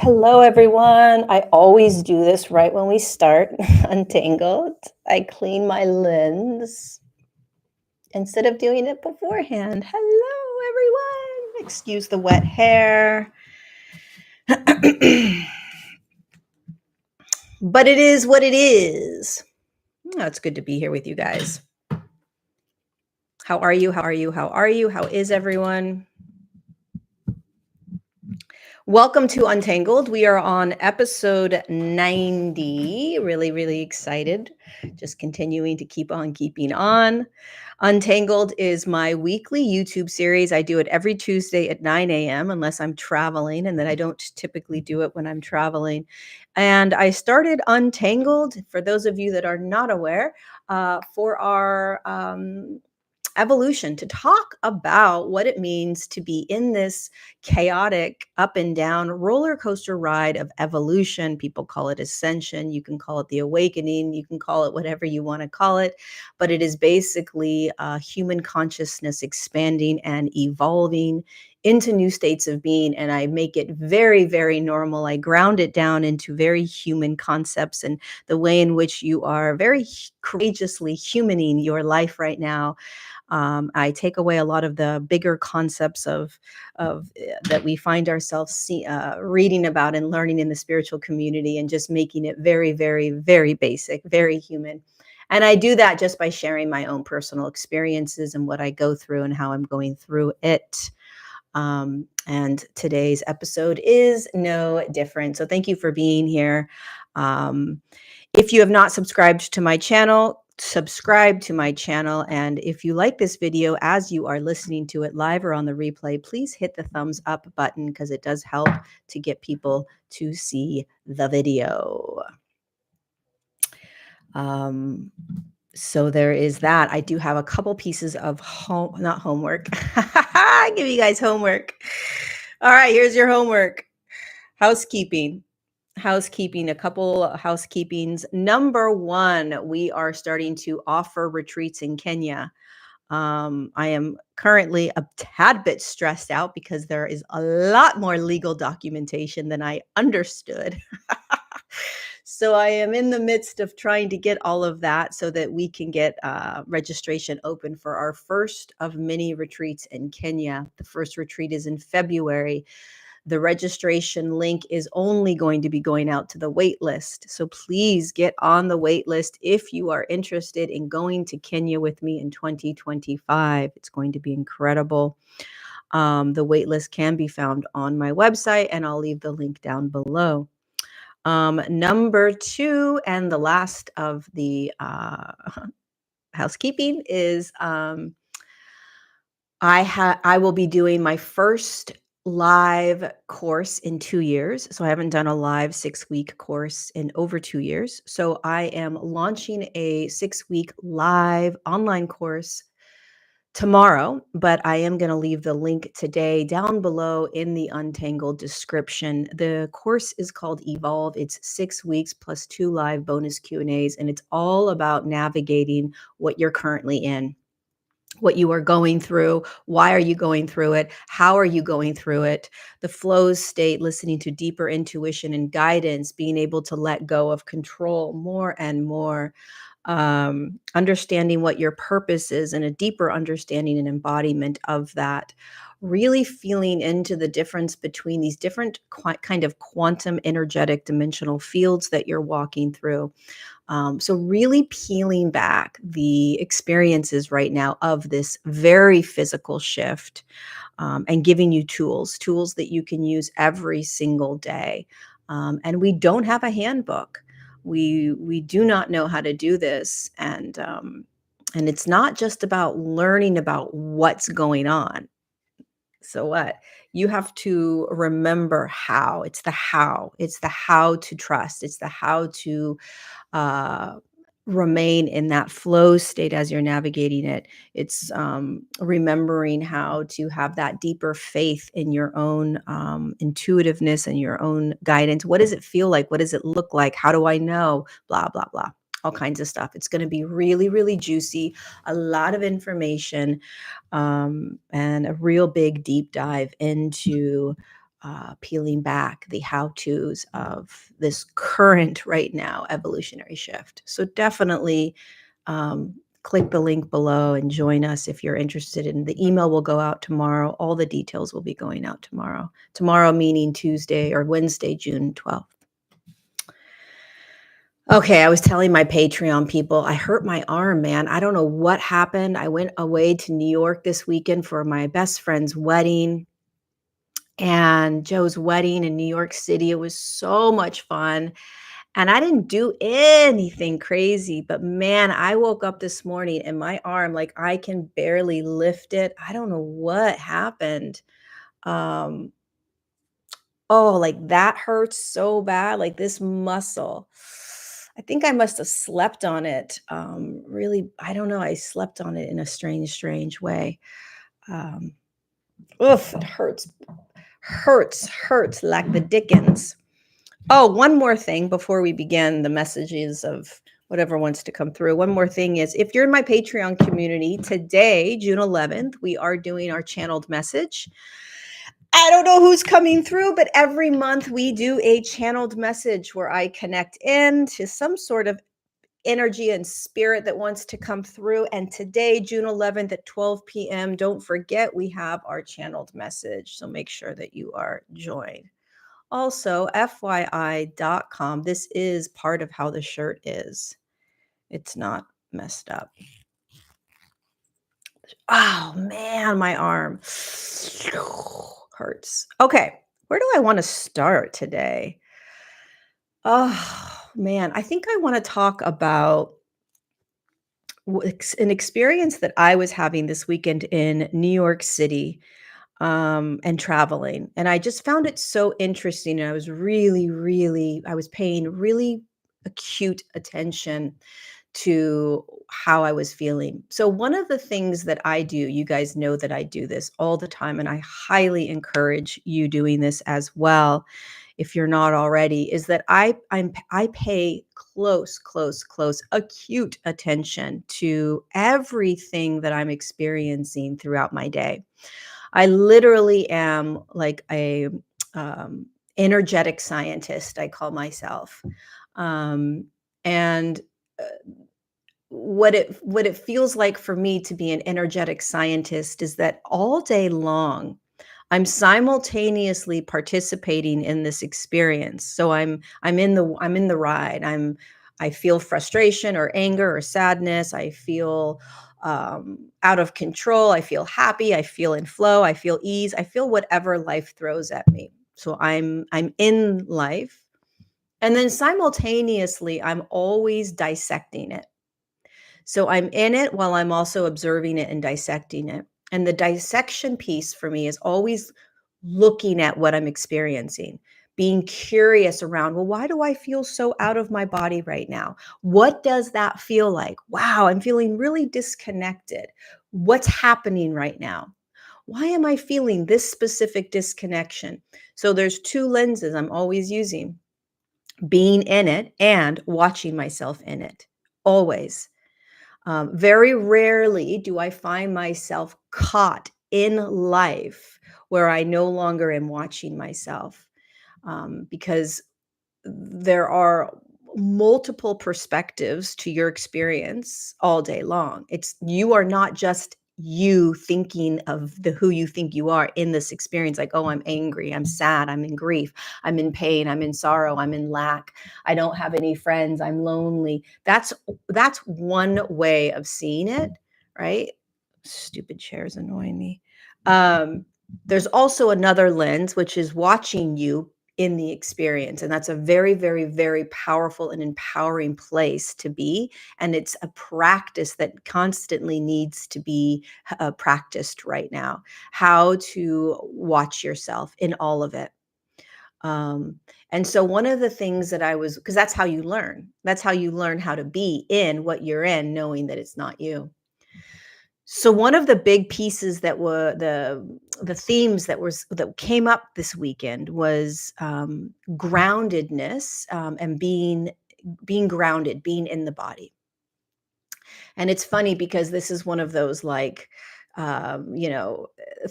Hello, everyone. I always do this right when we start Untangled. I clean my lens instead of doing it beforehand. Hello, everyone. Excuse the wet hair. But it is what it is. Oh, it's good to be here with you guys. How are you? How are you? How are you? How is everyone? Welcome to Untangled. We are on episode 90. Really, really excited. Just continuing to keep on keeping on. Untangled is my weekly YouTube series. I do it every Tuesday at 9 a.m. unless I'm traveling, and then I don't typically do it when I'm traveling. And I started Untangled, for those of you that are not aware, for our evolution, to talk about what it means to be in this chaotic up and down roller coaster ride of evolution. People call it ascension. You can call it the awakening. You can call it whatever you want to call it. But it is basically human consciousness expanding and evolving into new states of being. And I make it very, very normal. I ground it down into very human concepts and the way in which you are very courageously humaning your life right now. I take away a lot of the bigger concepts of that we find ourselves reading about and learning in the spiritual community, and just making it very, very, very basic, very human. And I do that just by sharing my own personal experiences and what I go through and how I'm going through it. And today's episode is no different. So thank you for being here. If you have not subscribed to my channel, subscribe to my channel. And if you like this video as you are listening to it live or on the replay, please hit the thumbs up button because it does help to get people to see the video. So there is that. I do have a couple pieces of not homework. I give you guys homework. All right, here's your homework. Housekeeping, a couple housekeepings. Number one, we are starting to offer retreats in Kenya. I am currently a tad bit stressed out because there is a lot more legal documentation than I understood. So I am in the midst of trying to get all of that so that we can get registration open for our first of many retreats in Kenya. The first retreat is in February. The registration link is only going to be going out to the wait list. So please get on the wait list if you are interested in going to Kenya with me in 2025. It's going to be incredible. The wait list can be found on my website, and I'll leave the link down below. Number two, and the last of the housekeeping, is I will be doing my first live course in 2 years. So I haven't done a live 6-week course in over 2 years. So I am launching a 6-week live online course tomorrow, but I am going to leave the link today down below in the Untangled description. The course is called Evolve. It's 6 weeks plus 2 live bonus Q&As, and it's all about navigating what you're currently in, what you are going through, why are you going through it, how are you going through it, the flow state, listening to deeper intuition and guidance, being able to let go of control more and more, understanding what your purpose is and a deeper understanding and embodiment of that, really feeling into the difference between these different kind of quantum energetic dimensional fields that you're walking through. So really peeling back the experiences right now of this very physical shift, and giving you tools that you can use every single day. And we don't have a handbook. We do not know how to do this. And it's not just about learning about what's going on. So what? You have to remember how. It's the how. It's the how to trust. It's the how to uh, remain in that flow state as you're navigating it. It's remembering how to have that deeper faith in your own intuitiveness and your own guidance. What does it feel like? What does it look like? How do I know? Blah, blah, blah. All kinds of stuff. It's going to be really, really juicy, a lot of information, and a real big deep dive into peeling back the how-tos of this current right now evolutionary shift. So definitely click the link below and join us if you're interested. In the email will go out tomorrow. All the details will be going out tomorrow. Tomorrow meaning Tuesday or Wednesday, June 12th. Okay, I was telling my Patreon people, I hurt my arm, man. I don't know what happened. I went away to New York this weekend for my best friend's wedding and Joe's wedding in New York City. It was so much fun. And I didn't do anything crazy, but man, I woke up this morning and my arm, like I can barely lift it. I don't know what happened. Um, oh, like that hurts so bad, like this muscle. I think I must have slept on it. Really, I don't know. I slept on it in a strange way. Um, Oof, it hurts like the dickens. Oh, one more thing before we begin the messages of whatever wants to come through. One more thing is, if you're in my Patreon community, today, June 11th, we are doing our channeled message. I don't know who's coming through, but every month we do a channeled message where I connect in to some sort of energy and spirit that wants to come through. And today, June 11th at 12 p.m., don't forget we have our channeled message. So make sure that you are joined. Also, FYI.com, this is part of how the shirt is. It's not messed up. Oh man, my arm hurts. Okay, where do I want to start today? Oh man, I think I want to talk about an experience that I was having this weekend in New York City, and traveling. And I just found it so interesting. And I was I was paying really acute attention to how I was feeling. So, one of the things that I do, you guys know that I do this all the time, and I highly encourage you doing this as well if you're not already, is that I pay close, acute attention to everything that I'm experiencing throughout my day. I literally am like a um, energetic scientist, I call myself. Um, and uh, what it feels like for me to be an energetic scientist is that all day long I'm simultaneously participating in this experience. So I'm in the ride. I feel frustration or anger or sadness. I feel out of control. I feel happy. I feel in flow. I feel ease. I feel whatever life throws at me. So I'm in life, and then simultaneously I'm always dissecting it. So I'm in it while I'm also observing it and dissecting it. And the dissection piece for me is always looking at what I'm experiencing, being curious around, well, why do I feel so out of my body right now? What does that feel like? Wow, I'm feeling really disconnected. What's happening right now? Why am I feeling this specific disconnection? So there's two lenses I'm always using, being in it and watching myself in it, always. Very rarely do I find myself caught in life where I no longer am watching myself, because there are multiple perspectives to your experience all day long. You are not just you thinking of the who you think you are in this experience, like, oh, I'm angry, I'm sad, I'm in grief, I'm in pain, I'm in sorrow, I'm in lack, I don't have any friends, I'm lonely. That's one way of seeing it, right? Stupid chairs annoying me. There's also another lens, which is watching you in the experience. And that's a very powerful and empowering place to be. And it's a practice that constantly needs to be practiced right now, how to watch yourself in all of it. And so one of the things that because that's how you learn. That's how you learn how to be in what you're in, knowing that it's not you. So one of the big pieces that were the themes that came up this weekend was groundedness, and being grounded, being in the body. And it's funny because this is one of those like You know,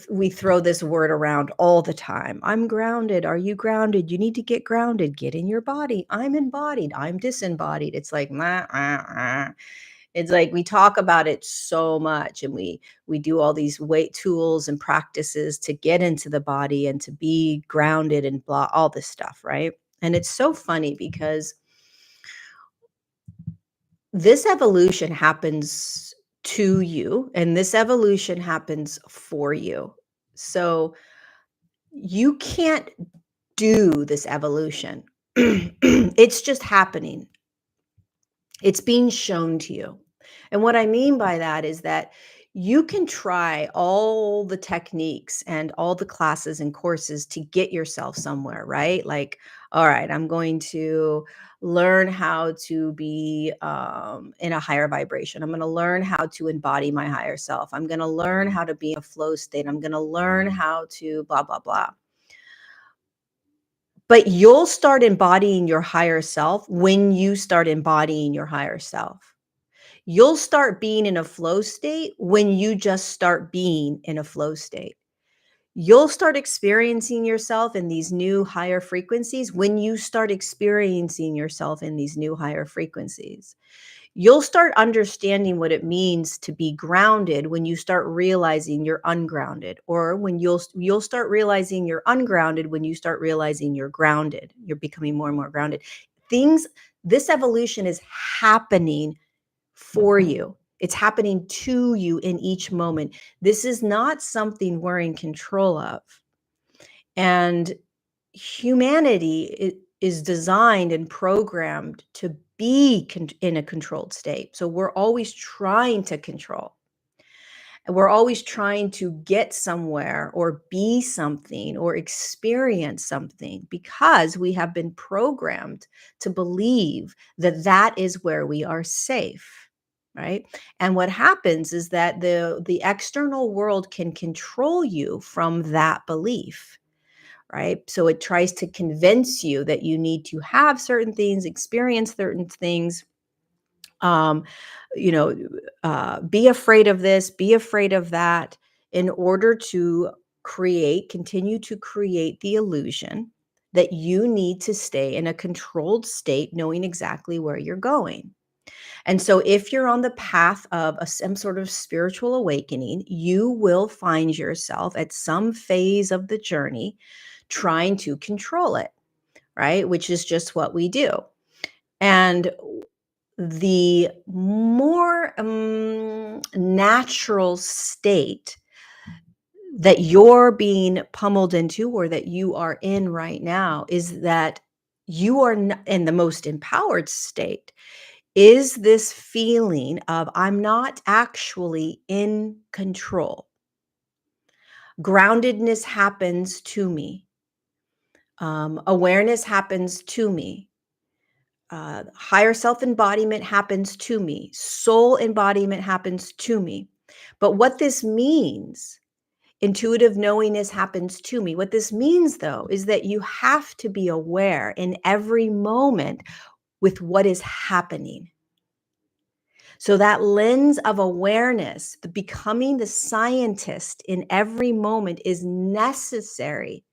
we throw this word around all the time. I'm grounded. Are you grounded? You need to get grounded. Get in your body. I'm embodied. I'm disembodied. It's like, it's like we talk about it so much, and we do all these weight tools and practices to get into the body and to be grounded and blah, all this stuff, right? And it's so funny because this evolution happens to you, and this evolution happens for you. So you can't do this evolution. It's just happening. It's being shown to you. And what I mean by that is that you can try all the techniques and all the classes and courses to get yourself somewhere, right? Like, all right, I'm going to learn how to be in a higher vibration. I'm going to learn how to embody my higher self. I'm going to learn how to be in a flow state. I'm going to learn how to blah, blah, blah. But you'll start embodying your higher self when you start embodying your higher self. You'll start being in a flow state when you just start being in a flow state. You'll start experiencing yourself in these new higher frequencies when you start experiencing yourself in these new higher frequencies. You'll start understanding what it means to be grounded when you start realizing you're ungrounded, or when you'll start realizing you're ungrounded when you start realizing you're grounded. You're becoming more and more grounded. This evolution is happening for you. It's happening to you in each moment. This is not something we're in control of. And humanity is designed and programmed to be in a controlled state. So we're always trying to control. And we're always trying to get somewhere or be something or experience something because we have been programmed to believe that that is where we are safe, right? And what happens is that the external world can control you from that belief, right? So it tries to convince you that you need to have certain things, experience certain things, um, you know, be afraid of this, be afraid of that, in order to continue to create the illusion that you need to stay in a controlled state, knowing exactly where you're going. And so, if you're on the path of some sort of spiritual awakening, you will find yourself at some phase of the journey trying to control it, right? Which is just what we do. And the more natural state that you're being pummeled into, or that you are in right now, is that you are in the most empowered state, is this feeling of I'm not actually in control. Groundedness happens to me. Awareness happens to me. Higher self embodiment happens to me. Soul embodiment happens to me. But what this means, intuitive knowingness happens to me. What this means, though, is that you have to be aware in every moment with what is happening. So that lens of awareness, becoming the scientist in every moment, is necessary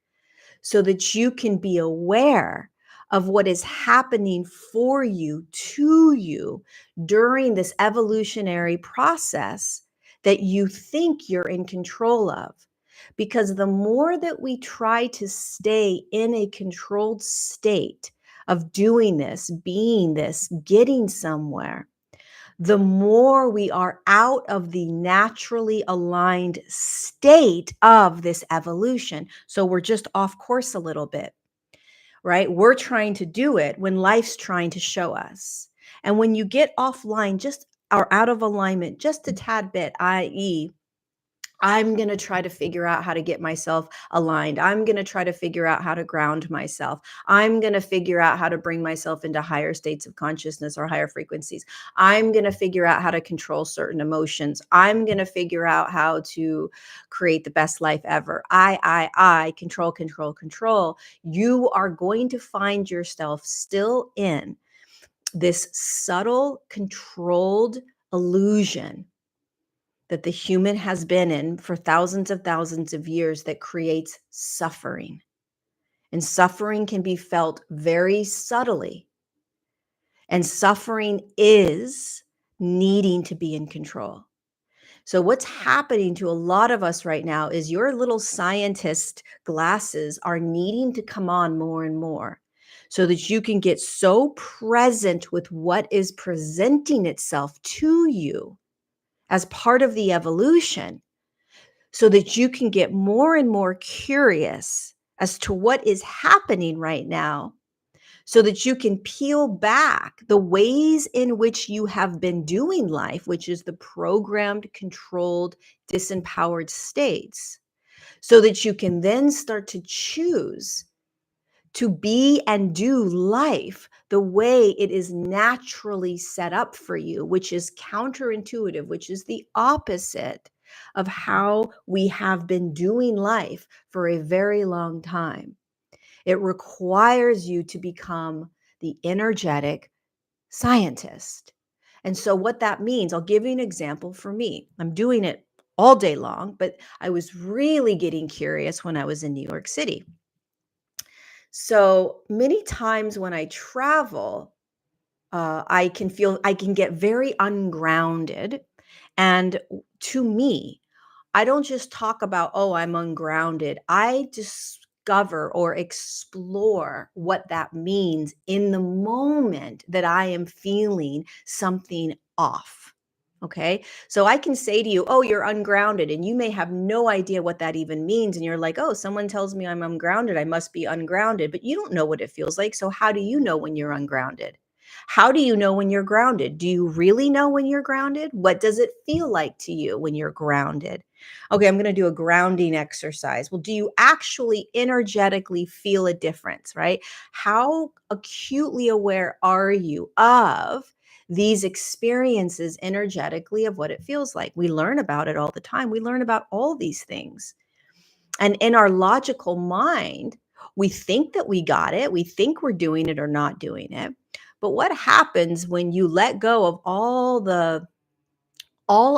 so that you can be aware of what is happening for you, to you, during this evolutionary process that you think you're in control of. Because the more that we try to stay in a controlled state of doing this, being this, getting somewhere, the more we are out of the naturally aligned state of this evolution. So we're just off course a little bit, right? We're trying to do it when life's trying to show us. And when you get offline, just or out of alignment, just a tad bit, i.e., I'm going to try to figure out how to get myself aligned. I'm going to try to figure out how to ground myself. I'm going to figure out how to bring myself into higher states of consciousness or higher frequencies. I'm going to figure out how to control certain emotions. I'm going to figure out how to create the best life ever. Control, control, control. You are going to find yourself still in this subtle, controlled illusion that the human has been in for thousands of years that creates suffering. And suffering can be felt very subtly. And suffering is needing to be in control. So, what's happening to a lot of us right now is your little scientist glasses are needing to come on more and more so that you can get so present with what is presenting itself to you as part of the evolution, so that you can get more and more curious as to what is happening right now, so that you can peel back the ways in which you have been doing life, which is the programmed, controlled, disempowered states, so that you can then start to choose to be and do life the way it is naturally set up for you, which is counterintuitive, which is the opposite of how we have been doing life for a very long time. It requires you to become the energetic scientist. And so, what that means, I'll give you an example for me. I'm doing it all day long, but I was really getting curious when I was in New York City. So many times when I travel, I can get very ungrounded. And to me, I don't just talk about, oh, I'm ungrounded. I discover or explore what that means in the moment that I am feeling something off. Okay. So I can say to you, oh, you're ungrounded. And you may have no idea what that even means. And you're like, oh, someone tells me I'm ungrounded. I must be ungrounded. But you don't know what it feels like. So how do you know when you're ungrounded? How do you know when you're grounded? Do you really know when you're grounded? What does it feel like to you when you're grounded? Okay, I'm going to do a grounding exercise. Well, do you actually energetically feel a difference, right? How acutely aware are you of these experiences energetically of what it feels like? We learn about it all the time. We learn about all these things. And in our logical mind, we think that we got it. We think we're doing it or not doing it. But what happens when you let go of all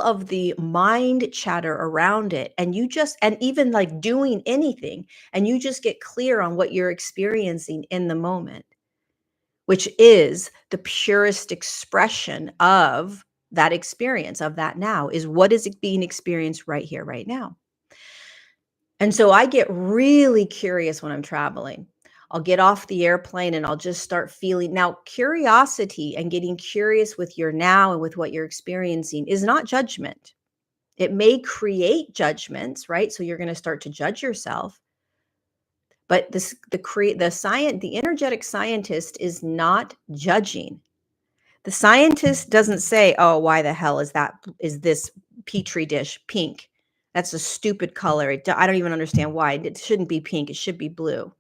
of the mind chatter around it, and you just, and even like doing anything, and you just get clear on what you're experiencing in the moment, which is the purest expression of that experience, of that now, is what is being experienced right here, right now. And so I get really curious when I'm traveling. I'll get off the airplane and I'll just start feeling. Now, curiosity and getting curious with your now and with what you're experiencing is not judgment. It may create judgments, right? So you're going to start to judge yourself. But the energetic scientist is not judging. The scientist doesn't say, "Oh, why the hell is this petri dish pink? That's a stupid color. I don't even understand why. It shouldn't be pink. It should be blue."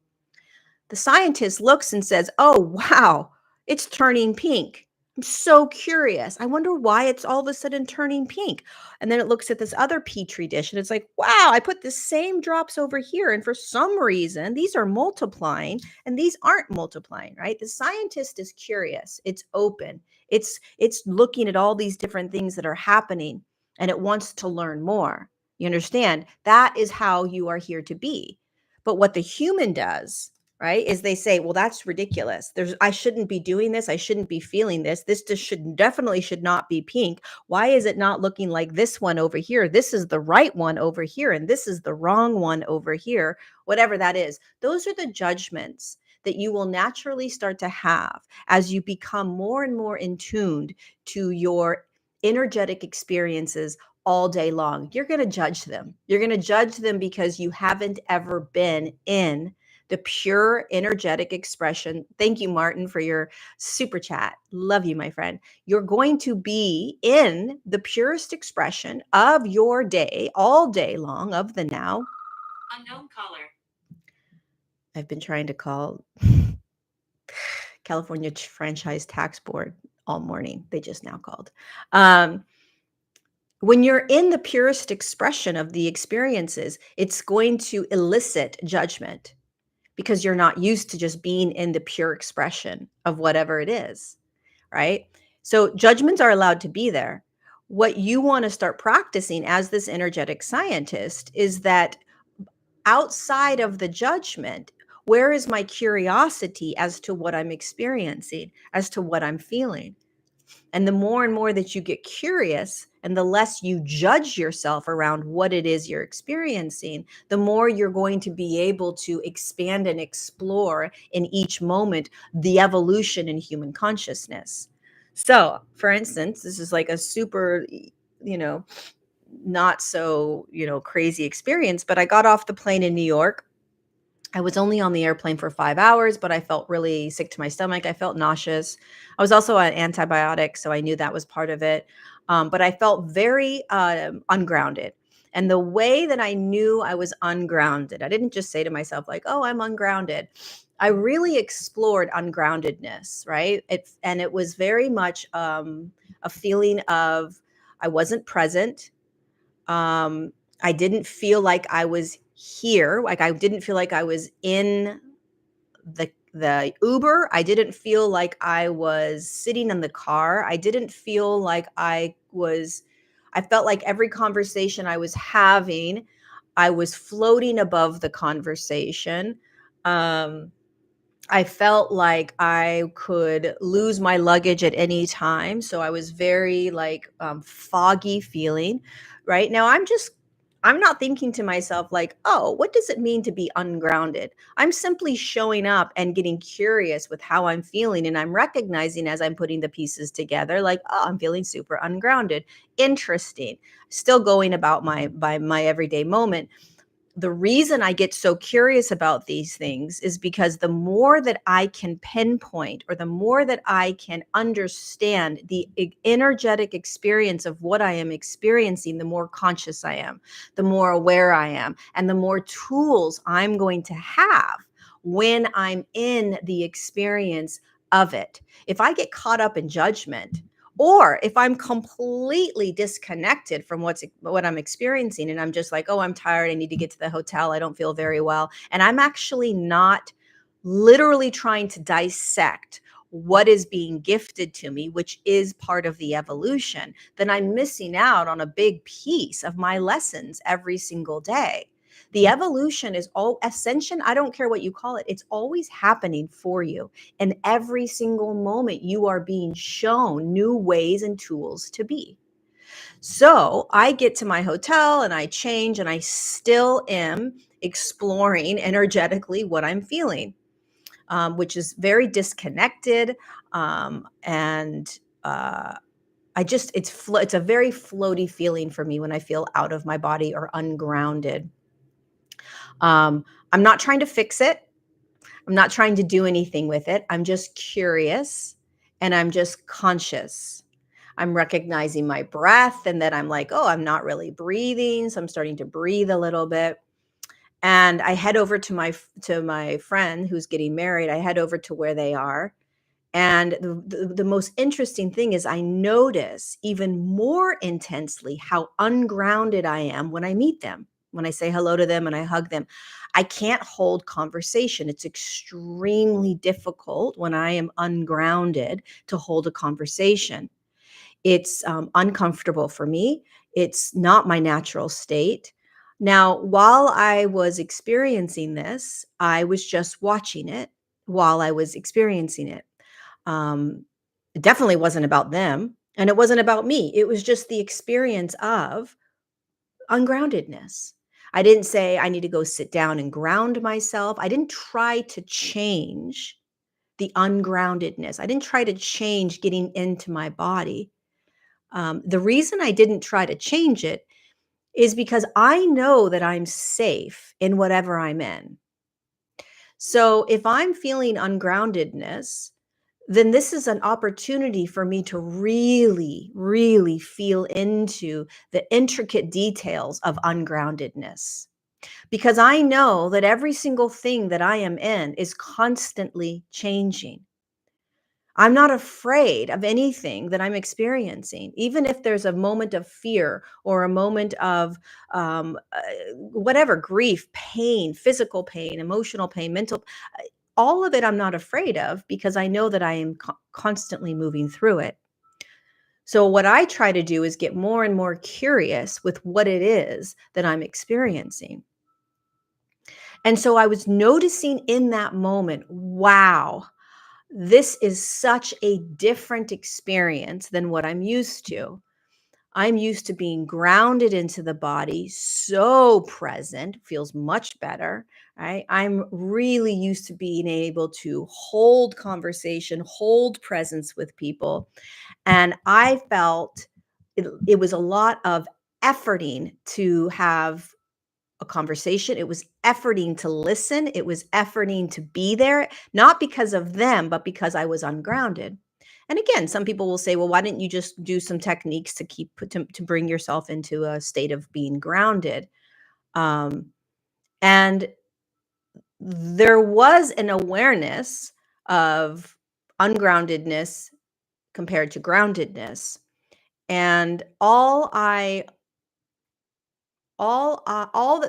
The scientist looks and says, "Oh, wow, it's turning pink. I'm so curious. I wonder why it's all of a sudden turning pink." And then it looks at this other petri dish and it's like, "Wow, I put the same drops over here. And for some reason, these are multiplying and these aren't multiplying," right? The scientist is curious. It's open. It's looking at all these different things that are happening, and it wants to learn more. You understand? That is how you are here to be. But what the human does, right, is they say, well, that's ridiculous. I shouldn't be doing this. I shouldn't be feeling this. This just definitely should not be pink. Why is it not looking like this one over here? This is the right one over here, and this is the wrong one over here, whatever that is. Those are the judgments that you will naturally start to have as you become more and more in tuned to your energetic experiences all day long. You're going to judge them. You're going to judge them because you haven't ever been in the pure energetic expression. Thank you, Martin, for your super chat. Love you, my friend. You're going to be in the purest expression of your day, all day long, of the now. Unknown caller. I've been trying to call California Franchise Tax Board all morning. They just now called. When you're in the purest expression of the experiences, it's going to elicit judgment, because you're not used to just being in the pure expression of whatever it is, right? So judgments are allowed to be there. what you want to start practicing as this energetic scientist is that outside of the judgment, where is my curiosity as to what I'm experiencing, as to what I'm feeling? And the more and more that you get curious and the less you judge yourself around what it is you're experiencing, the more you're going to be able to expand and explore in each moment the evolution in human consciousness. So, for instance, this is like a super, you know, not so, crazy experience, but I got off the plane in New York. I was only on the airplane for 5 hours, but I felt really sick to my stomach. I felt nauseous. I was also on antibiotics, so I knew that was part of it. But I felt very ungrounded. And the way that I knew I was ungrounded, I didn't just say to myself, like, oh, I'm ungrounded. I really explored ungroundedness, right? And it was very much a feeling of I wasn't present. um, I didn't feel like I was here. Like I didn't feel like I was in the Uber. I didn't feel like I was sitting in the car. I didn't feel like I felt like every conversation I was having, I was floating above the conversation. Um, I felt like I could lose my luggage at any time. So I was very like foggy feeling. Right now, I'm not thinking to myself, like, oh, what does it mean to be ungrounded? I'm simply showing up and getting curious with how I'm feeling. And I'm recognizing as I'm putting the pieces together, like, oh, I'm feeling super ungrounded. Interesting. Still going about my everyday moment. The reason I get so curious about these things is because the more that I can pinpoint or the more that I can understand the energetic experience of what I am experiencing, the more conscious I am, the more aware I am, and the more tools I'm going to have when I'm in the experience of it. If I get caught up in judgment, or if I'm completely disconnected from what I'm experiencing and I'm just like, oh, I'm tired, I need to get to the hotel, I don't feel very well, and I'm actually not literally trying to dissect what is being gifted to me, which is part of the evolution, then I'm missing out on a big piece of my lessons every single day. The evolution is all ascension. I don't care what you call it. It's always happening for you. And every single moment, you are being shown new ways and tools to be. So I get to my hotel and I change, and I still am exploring energetically what I'm feeling, which is very disconnected. And it's a very floaty feeling for me when I feel out of my body or ungrounded. Um, I'm not trying to fix it. I'm not trying to do anything with it. I'm just curious and I'm just conscious. I'm recognizing my breath and that I'm like, oh, I'm not really breathing. So I'm starting to breathe a little bit. And I head over to my friend who's getting married. I head over to where they are. And the most interesting thing is I notice even more intensely how ungrounded I am when I meet them. When I say hello to them and I hug them, I can't hold conversation. It's extremely difficult when I am ungrounded to hold a conversation. It's uncomfortable for me. It's not my natural state. Now, while I was experiencing this, I was just watching it while I was experiencing it. um, it definitely wasn't about them and it wasn't about me. It was just the experience of ungroundedness. I didn't say I need to go sit down and ground myself. I didn't try to change the ungroundedness. I didn't try to change getting into my body. The reason I didn't try to change it is because I know that I'm safe in whatever I'm in. So if I'm feeling ungroundedness, then this is an opportunity for me to really, really feel into the intricate details of ungroundedness. Because I know that every single thing that I am in is constantly changing. I'm not afraid of anything that I'm experiencing, even if there's a moment of fear or a moment of whatever grief, pain, physical pain, emotional pain, mental, all of it I'm not afraid of because I know that I am constantly moving through it. So, what I try to do is get more and more curious with what it is that I'm experiencing. And so I was noticing in that moment, wow, this is such a different experience than what I'm used to. I'm used to being grounded into the body, so present, feels much better, right? I'm really used to being able to hold conversation, hold presence with people. And I felt it was a lot of efforting to have a conversation. It was efforting to listen. It was efforting to be there, not because of them, but because I was ungrounded. And again, some people will say, well, why didn't you just do some techniques to to bring yourself into a state of being grounded? Um, and there was an awareness of ungroundedness compared to groundedness. And all that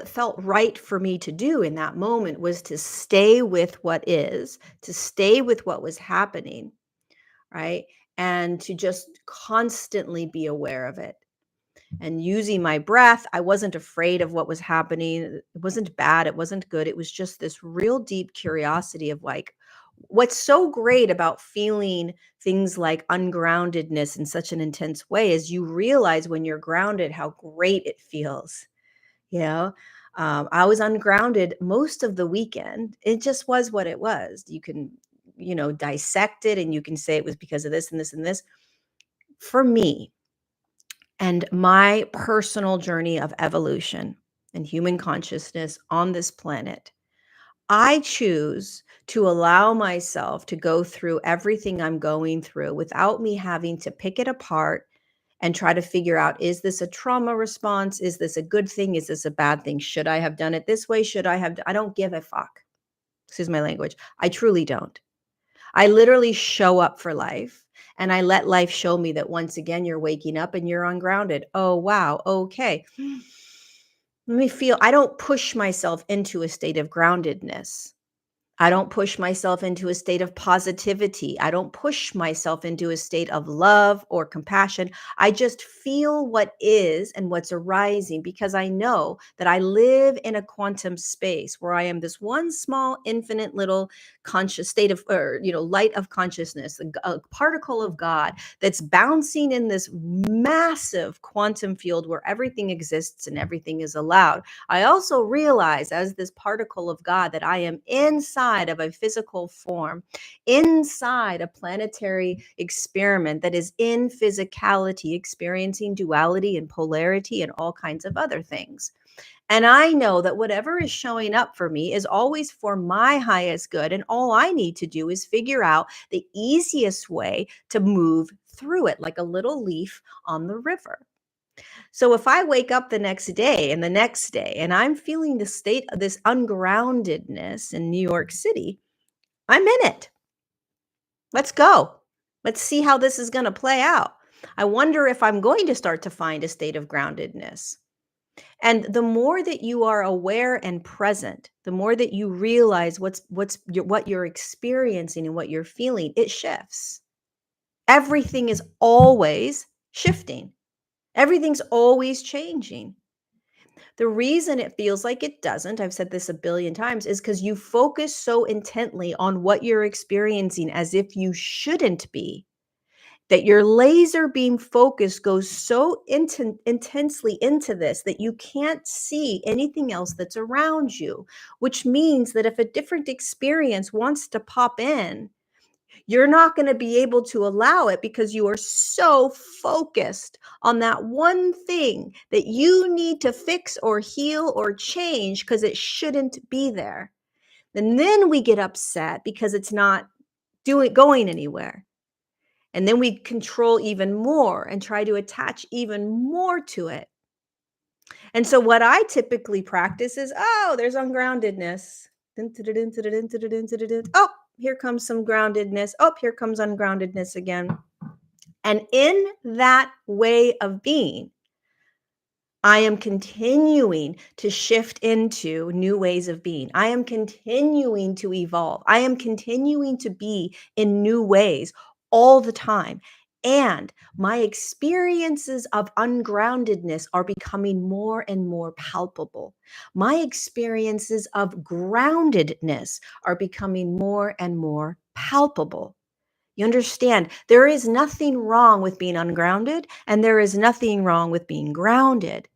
felt right for me to do in that moment was to stay with what is, to stay with what was happening, right? And to just constantly be aware of it. And using my breath, I wasn't afraid of what was happening. It wasn't bad, it wasn't good. It was just this real deep curiosity of like, what's so great about feeling things like ungroundedness in such an intense way is you realize when you're grounded how great it feels. You know, I was ungrounded most of the weekend. It just was what it was. You can, dissect it and you can say it was because of this and this and this. For me and my personal journey of evolution and human consciousness on this planet, I choose to allow myself to go through everything I'm going through without me having to pick it apart and try to figure out, is this a trauma response? Is this a good thing? Is this a bad thing? Should I have done it this way? I don't give a fuck. Excuse my language. I truly don't. I literally show up for life and I let life show me that once again, you're waking up and you're ungrounded. Oh, wow. Okay. Let me feel, I don't push myself into a state of groundedness. I don't push myself into a state of positivity. I don't push myself into a state of love or compassion. I just feel what is and what's arising because I know that I live in a quantum space where I am this one small, infinite little conscious state of, or, light of consciousness, a particle of God that's bouncing in this massive quantum field where everything exists and everything is allowed. I also realize as this particle of God that I am inside of a physical form, inside a planetary experiment that is in physicality, experiencing duality and polarity and all kinds of other things. And I know that whatever is showing up for me is always for my highest good. And all I need to do is figure out the easiest way to move through it, like a little leaf on the river. So if I wake up the next day and the next day and I'm feeling the state of this ungroundedness in New York City, I'm in it. Let's go. Let's see how this is going to play out. I wonder if I'm going to start to find a state of groundedness. And the more that you are aware and present, the more that you realize what you're experiencing and what you're feeling, it shifts. Everything is always shifting. Everything's always changing. The reason it feels like it doesn't, I've said this a billion times, is because you focus so intently on what you're experiencing as if you shouldn't be, that your laser beam focus goes so intensely into this that you can't see anything else that's around you, which means that if a different experience wants to pop in, you're not going to be able to allow it because you are so focused on that one thing that you need to fix or heal or change because it shouldn't be there. And then we get upset because it's not going anywhere. And then we control even more and try to attach even more to it. And so what I typically practice is, oh, there's ungroundedness. Oh, here comes some groundedness. Oh, here comes ungroundedness again. And in that way of being, I am continuing to shift into new ways of being. I am continuing to evolve. I am continuing to be in new ways all the time. And my experiences of ungroundedness are becoming more and more palpable. My experiences of groundedness are becoming more and more palpable. You understand, there is nothing wrong with being ungrounded, and there is nothing wrong with being grounded.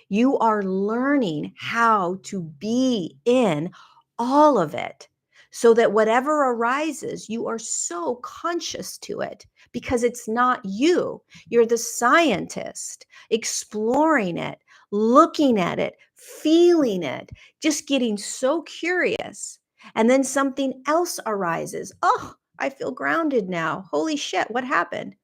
You are learning how to be in all of it so that whatever arises, you are so conscious to it because it's not you. You're the scientist exploring it, looking at it, feeling it, just getting so curious. And then something else arises. Oh, I feel grounded now. Holy shit, what happened?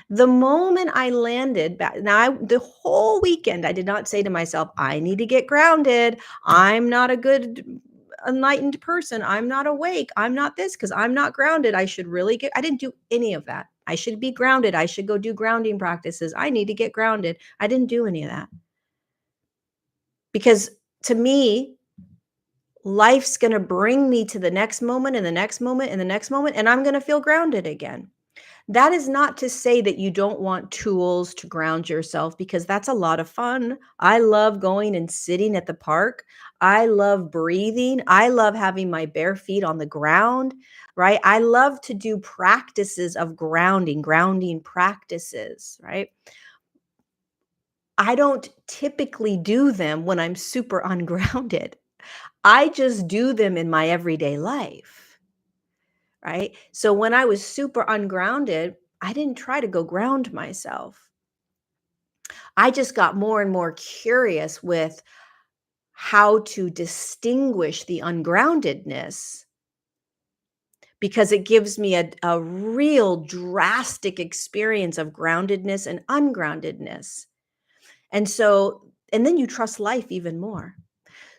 The moment I landed back, the whole weekend, I did not say to myself, I need to get grounded. I'm not a good enlightened person. I'm not awake. I'm not this because I'm not grounded. I didn't do any of that. I should be grounded. I should go do grounding practices. I need to get grounded. I didn't do any of that because to me, life's going to bring me to the next moment and the next moment and the next moment, and I'm going to feel grounded again. That is not to say that you don't want tools to ground yourself because that's a lot of fun. I love going and sitting at the park. I love breathing. I love having my bare feet on the ground, right? I love to do practices of grounding practices, right? I don't typically do them when I'm super ungrounded. I just do them in my everyday life, right? So when I was super ungrounded, I didn't try to go ground myself. I just got more and more curious with how to distinguish the ungroundedness because it gives me a real drastic experience of groundedness and ungroundedness. And then you trust life even more.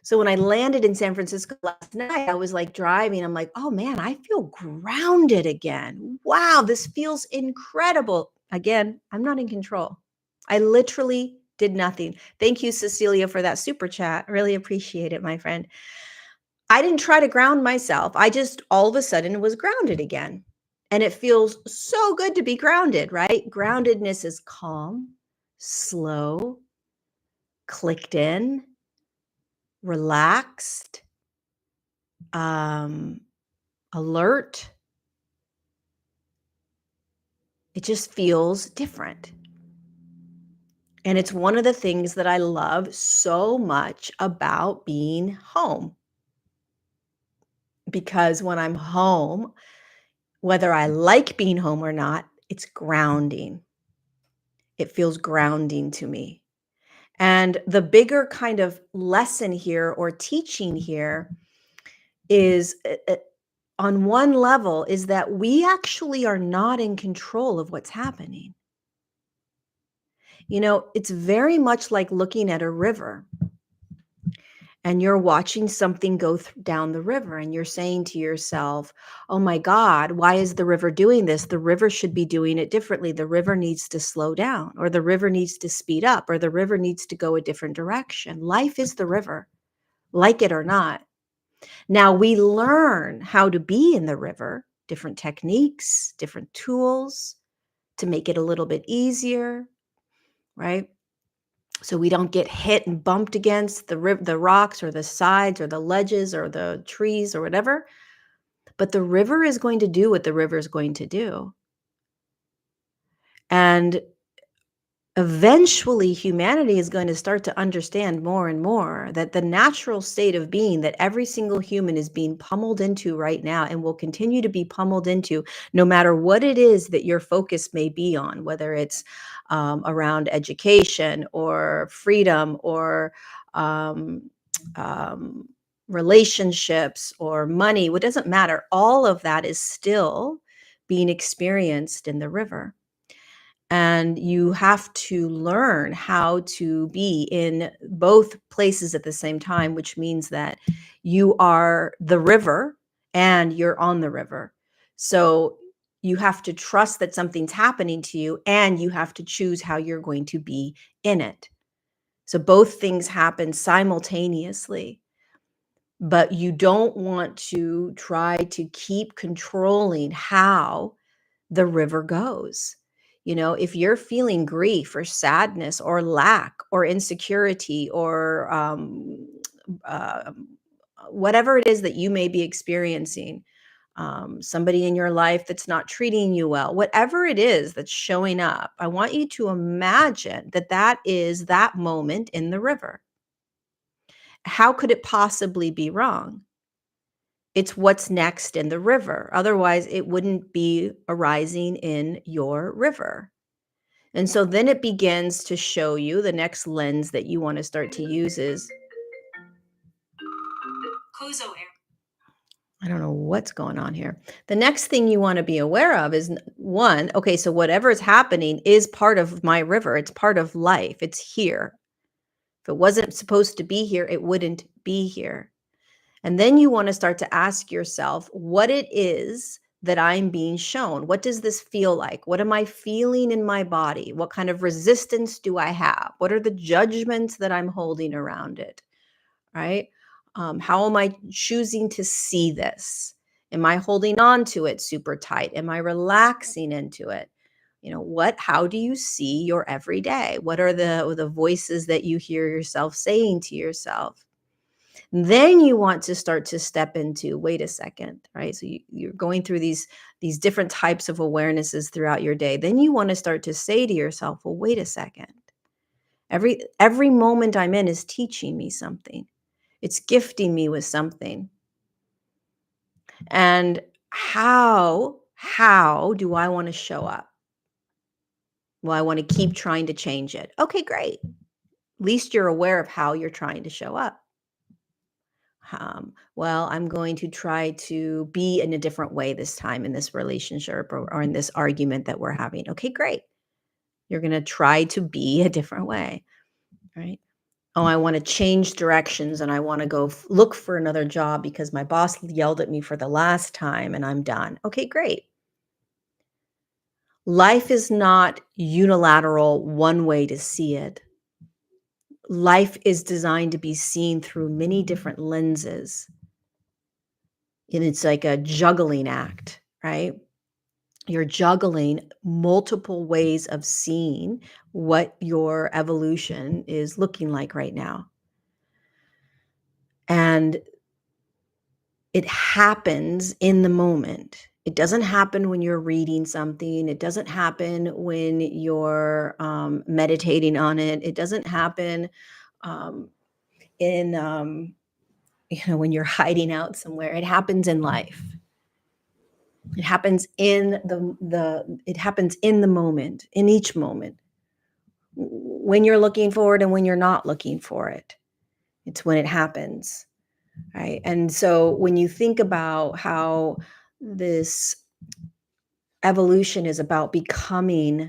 So when I landed in San Francisco last night, I was like driving. I'm like, oh man, I feel grounded again. Wow, this feels incredible. Again, I'm not in control. I literally did nothing. Thank you, Cecilia, for that super chat. Really appreciate it, my friend. I didn't try to ground myself. I just all of a sudden was grounded again. And it feels so good to be grounded, right? Groundedness is calm, slow, clicked in, relaxed, alert. It just feels different. And it's one of the things that I love so much about being home. Because when I'm home, whether I like being home or not, it's grounding. It feels grounding to me. And the bigger kind of lesson here or teaching here is on one level is that we actually are not in control of what's happening. You know, it's very much like looking at a river and you're watching something go down the river and you're saying to yourself, oh my God, why is the river doing this? The river should be doing it differently. The river needs to slow down, or the river needs to speed up, or the river needs to go a different direction. Life is the river, like it or not. Now we learn how to be in the river, different techniques, different tools to make it a little bit easier, right? So we don't get hit and bumped against the rocks or the sides or the ledges or the trees or whatever. But the river is going to do what the river is going to do. And eventually humanity is going to start to understand more and more that the natural state of being that every single human is being pummeled into right now and will continue to be pummeled into, no matter what it is that your focus may be on, whether it's around education or freedom or um, um, relationships or money, what doesn't matter, all of that is still being experienced in the river. And you have to learn how to be in both places at the same time, which means that you are the river and you're on the river. So you have to trust that something's happening to you and you have to choose how you're going to be in it. So both things happen simultaneously, but you don't want to try to keep controlling how the river goes. If you're feeling grief or sadness or lack or insecurity or um, whatever it is that you may be experiencing, somebody in your life that's not treating you well, whatever it is that's showing up, I want you to imagine that that is that moment in the river. How could it possibly be wrong? It's what's next in the river. Otherwise, it wouldn't be arising in your river. And so then it begins to show you the next lens that you want to start to use is I don't know what's going on here. The next thing you want to be aware of is one, okay, so whatever is happening is part of my river. It's part of life. It's here. If it wasn't supposed to be here, it wouldn't be here. And then you want to start to ask yourself what it is that I'm being shown. What does this feel like? What am I feeling in my body? What kind of resistance do I have? What are the judgments that I'm holding around it? Right? How am I choosing to see this? Am I holding on to it super tight? Am I relaxing into it? How do you see your everyday? What are the voices that you hear yourself saying to yourself? Then you want to start to step into, wait a second, right? So you're going through these different types of awarenesses throughout your day. Then you want to start to say to yourself, well, wait a second. Every moment I'm in is teaching me something. It's gifting me with something. And how do I want to show up? Well, I want to keep trying to change it. Okay, great. At least you're aware of how you're trying to show up. Well, I'm going to try to be in a different way this time in this relationship or in this argument that we're having. Okay, great. You're going to try to be a different way, right? Oh, I want to change directions and I want to go look for another job because my boss yelled at me for the last time and I'm done. Okay, great. Life is not unilateral, one way to see it. Life is designed to be seen through many different lenses. And it's like a juggling act, right? You're juggling multiple ways of seeing what your evolution is looking like right now. And it happens in the moment. It doesn't happen when you're reading something. It doesn't happen when you're meditating on it. It doesn't happen um, when you're hiding out somewhere. It happens in life. It happens in it happens in the moment, in each moment. When you're looking for it and when you're not looking for it. It's when it happens, right? And so when you think about how this evolution is about becoming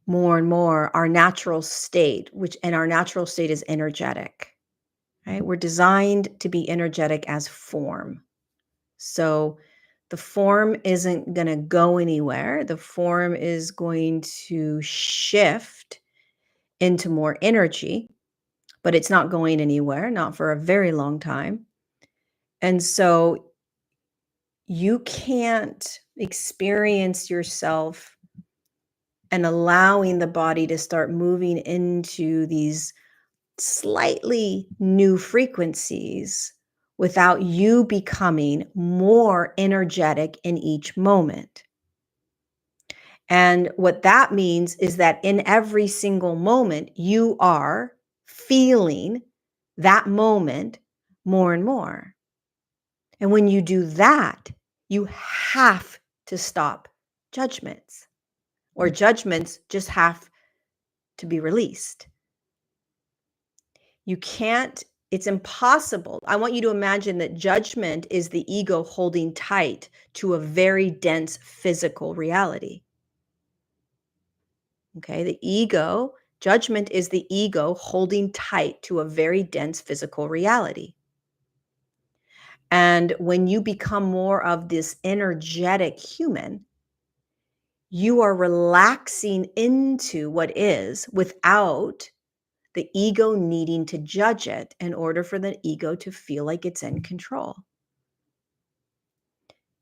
more and more our natural state, and our natural state is energetic, right? We're designed to be energetic as form. So the form isn't going to go anywhere. The form is going to shift into more energy, but it's not going anywhere, not for a very long time. And so you can't experience yourself and allowing the body to start moving into these slightly new frequencies without you becoming more energetic in each moment. And what that means is that in every single moment, you are feeling that moment more and more. And when you do that, you have to stop judgments, or judgments just have to be released. You can't, it's impossible. I want you to imagine that judgment is the ego holding tight to a very dense physical reality. Okay, judgment is the ego holding tight to a very dense physical reality. And when you become more of this energetic human, you are relaxing into what is without the ego needing to judge it in order for the ego to feel like it's in control.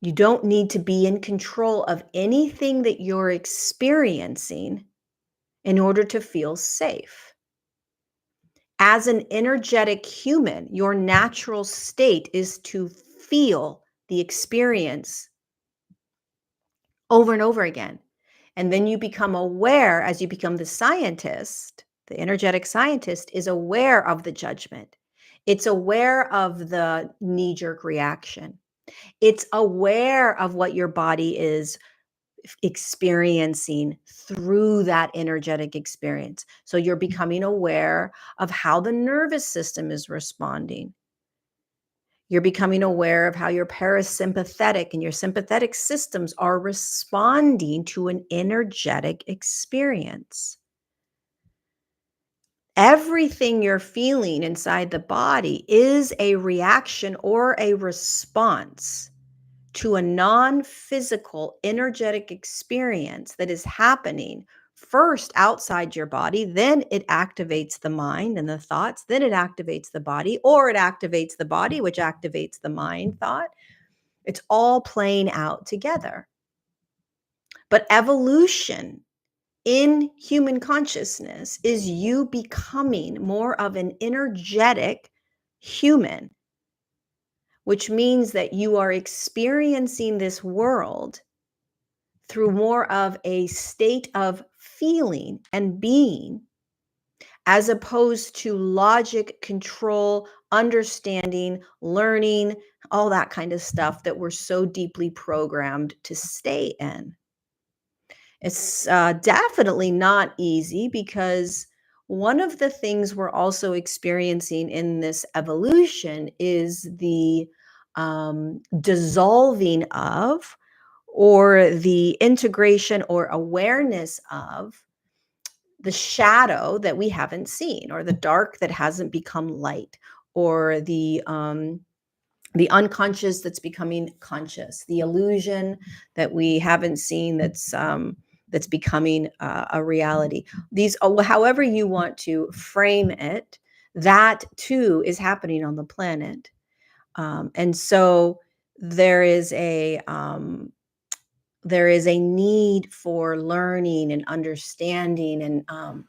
You don't need to be in control of anything that you're experiencing in order to feel safe. As an energetic human, your natural state is to feel the experience over and over again. And then you become aware as you become the scientist, the energetic scientist is aware of the judgment. It's aware of the knee jerk reaction. It's aware of what your body is experiencing through that energetic experience. So you're becoming aware of how the nervous system is responding. You're becoming aware of how your parasympathetic and your sympathetic systems are responding to an energetic experience. Everything you're feeling inside the body is a reaction or a response to a non-physical energetic experience that is happening first outside your body, then it activates the mind and the thoughts, then it activates the body, or it activates the body, which activates the mind thought. It's all playing out together. But evolution in human consciousness is you becoming more of an energetic human, which means that you are experiencing this world through more of a state of feeling and being, as opposed to logic, control, understanding, learning, all that kind of stuff that we're so deeply programmed to stay in. It's definitely not easy, because one of the things we're also experiencing in this evolution is the dissolving of, or the integration or awareness of, the shadow that we haven't seen, or the dark that hasn't become light, or the unconscious that's becoming conscious, the illusion that we haven't seen that's becoming a reality. These, however you want to frame it, that too is happening on the planet, and so there is a need for learning and understanding and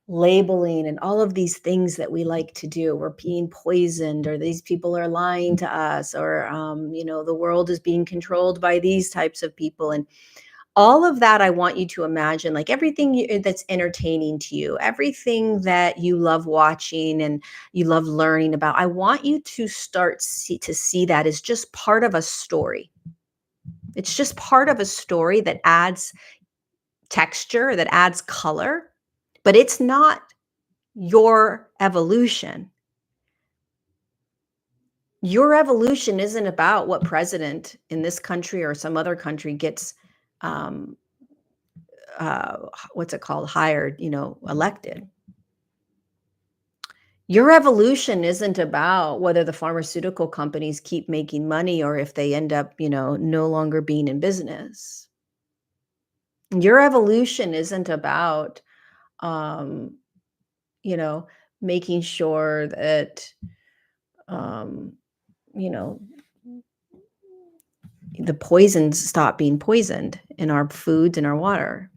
labeling and all of these things that we like to do. We're being poisoned, or these people are lying to us, or the world is being controlled by these types of people, and all of that. I want you to imagine, like, everything that's entertaining to you, everything that you love watching and you love learning about. I want you to start to see that as just part of a story. It's just part of a story that adds texture, that adds color, but it's not your evolution. Your evolution isn't about what president in this country or some other country gets, um, what's it called, hired, elected. Your evolution isn't about whether the pharmaceutical companies keep making money or if they end up, no longer being in business. Your evolution isn't about, um, you know, making sure that, um, you know, the poisons stop being poisoned in our foods and our water.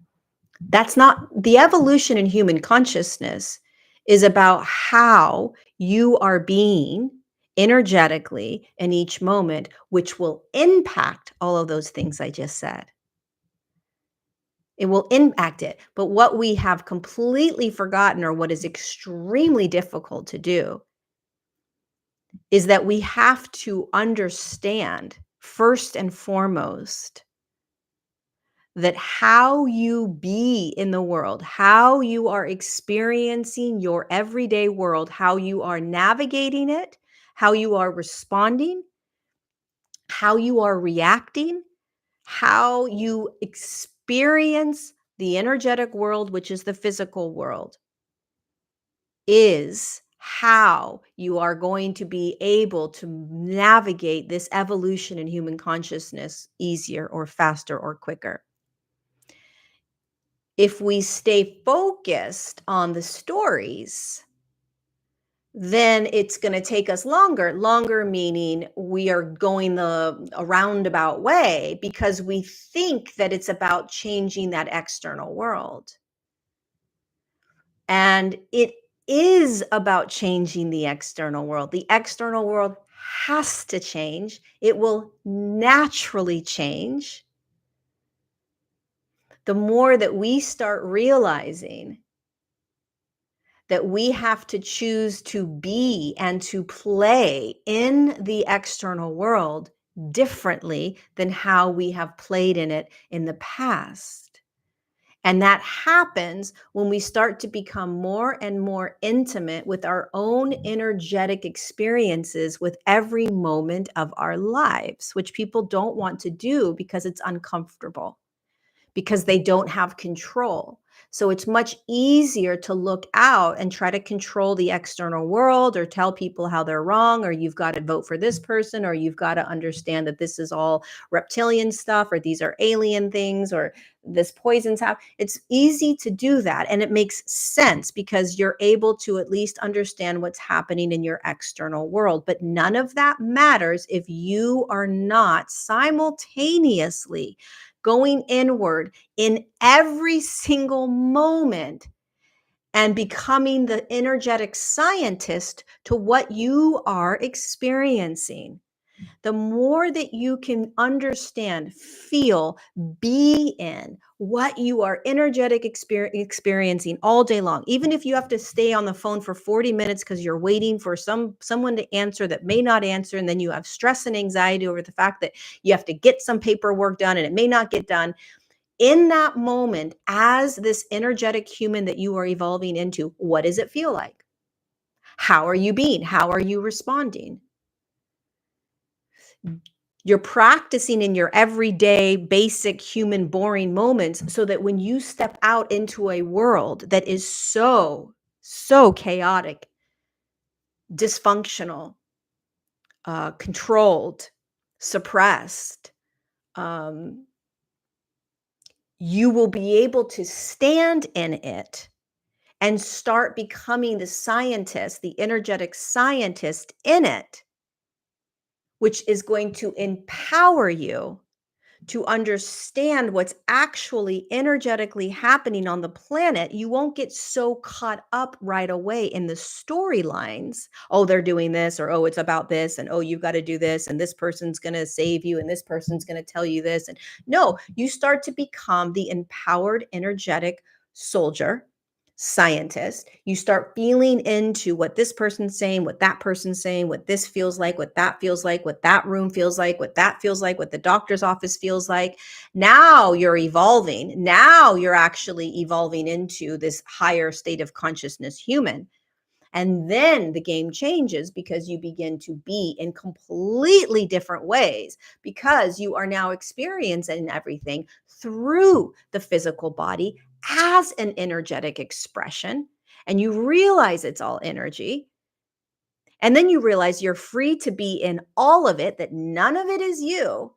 That's not the evolution in human consciousness. Is about how you are being energetically in each moment, which will impact all of those things I just said. It will impact it. But what we have completely forgotten, or what is extremely difficult to do, is that we have to understand, first and foremost, that how you be in the world, how you are experiencing your everyday world, how you are navigating it, how you are responding, how you are reacting, how you experience the energetic world, which is the physical world, is how you are going to be able to navigate this evolution in human consciousness easier or faster or quicker. If we stay focused on the stories, then it's going to take us longer meaning we are going a roundabout way because we think that it's about changing that external world. And it is about changing the external world. The external world has to change. It will naturally change the more that we start realizing that we have to choose to be and to play in the external world differently than how we have played in it in the past. And that happens when we start to become more and more intimate with our own energetic experiences with every moment of our lives, which people don't want to do because it's uncomfortable, because they don't have control. So it's much easier to look out and try to control the external world or tell people how they're wrong, or you've got to vote for this person, or you've got to understand that this is all reptilian stuff, or these are alien things, or this poison's happening. It's easy to do that. And it makes sense because you're able to at least understand what's happening in your external world. But none of that matters if you are not simultaneously going inward in every single moment and becoming the energetic scientist to what you are experiencing. The more that you can understand, feel, be in what you are energetic experiencing all day long, even if you have to stay on the phone for 40 minutes because you're waiting for someone to answer that may not answer, and then you have stress and anxiety over the fact that you have to get some paperwork done and it may not get done. In that moment, as this energetic human that you are evolving into, what does it feel like? How are you being? How are you responding? You're practicing in your everyday, basic, human, boring moments so that when you step out into a world that is so chaotic, dysfunctional, controlled, suppressed, um, you will be able to stand in it and start becoming the scientist, the energetic scientist in it, which is going to empower you to understand what's actually energetically happening on the planet. You won't get so caught up right away in the storylines. Oh, they're doing this, or oh, it's about this, and oh, you've got to do this, and this person's going to save you, and this person's going to tell you this. And no, you start to become the empowered, energetic soldier, scientist. You start feeling into what this person's saying, what that person's saying, what this feels like, what that feels like, what that room feels like, what that feels like, what the doctor's office feels like. Now you're evolving. Now you're actually evolving into this higher state of consciousness human. And then the game changes because you begin to be in completely different ways because you are now experiencing everything through the physical body as an energetic expression. And you realize it's all energy. And then you realize you're free to be in all of it, that none of it is you.